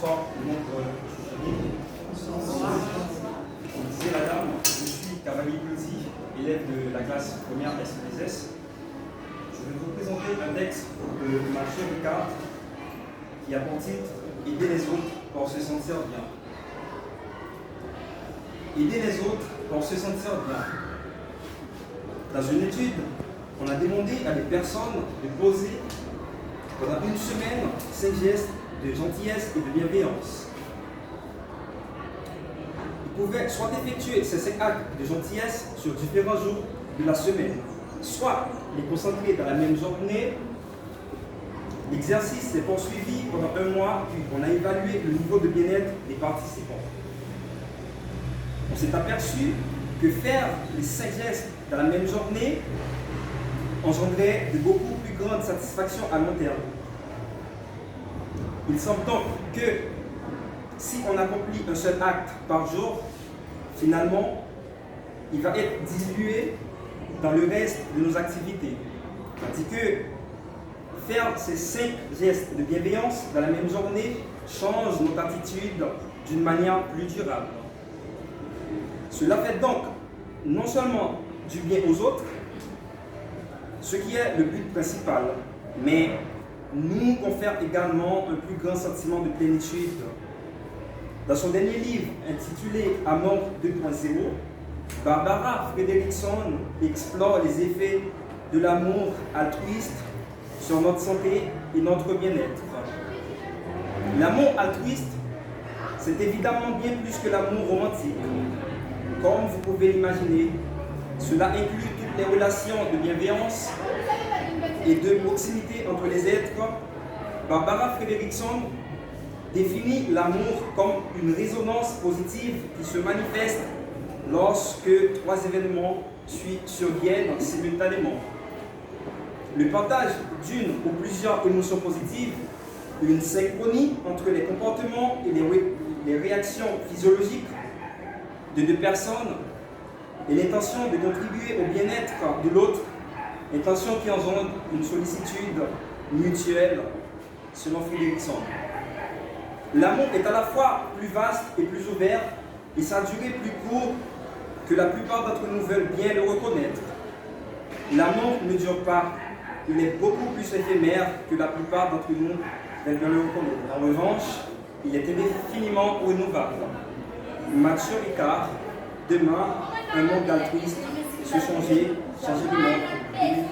bonsoir, le nom Comme disait la dame, je suis Cavalier Pulsi, élève de la classe première S2S. Je vais vous présenter un texte de Mathieu Ricard qui a pour titre « Aider les autres pour se sentir bien ». Aider les autres pour se sentir bien. Dans une étude, on a demandé à des personnes de poser pendant une semaine 5 gestes de gentillesse et de bienveillance. Ils pouvaient soit effectuer ces 5 actes de gentillesse sur différents jours de la semaine, soit les concentrer dans la même journée. L'exercice s'est poursuivi pendant un mois, puis on a évalué le niveau de bien-être des participants. On s'est aperçu que faire les 5 gestes dans la même journée engendrait de beaucoup plus grandes satisfactions à long terme. Il semble donc que si on accomplit un seul acte par jour, finalement, il va être dilué dans le reste de nos activités. Tandis que faire ces 5 gestes de bienveillance dans la même journée change notre attitude d'une manière plus durable. Cela fait donc non seulement du bien aux autres, ce qui est le but principal, mais nous confère également un plus grand sentiment de plénitude. Dans son dernier livre intitulé Amour 2.0, Barbara Fredrickson explore les effets de l'amour altruiste sur notre santé et notre bien-être. L'amour altruiste, c'est évidemment bien plus que l'amour romantique. Comme vous pouvez l'imaginer, cela inclut toutes les relations de bienveillance et de proximité entre les êtres. Barbara Fredrickson définit l'amour comme une résonance positive qui se manifeste lorsque 3 événements surviennent simultanément. Le partage d'une ou plusieurs émotions positives, une synchronie entre les comportements et les réactions physiologiques de 2 personnes et l'intention de contribuer au bien-être de l'autre, intention qui engendre une sollicitude mutuelle, selon Fredrickson. L'amour est à la fois plus vaste et plus ouvert, et sa durée plus courte que la plupart d'entre nous veulent bien le reconnaître. L'amour ne dure pas, il est beaucoup plus éphémère que la plupart d'entre nous veulent bien le reconnaître. En revanche, il est indéfiniment renouvelable. Mathieu Ricard, demain, un monde altruiste, se changer le monde.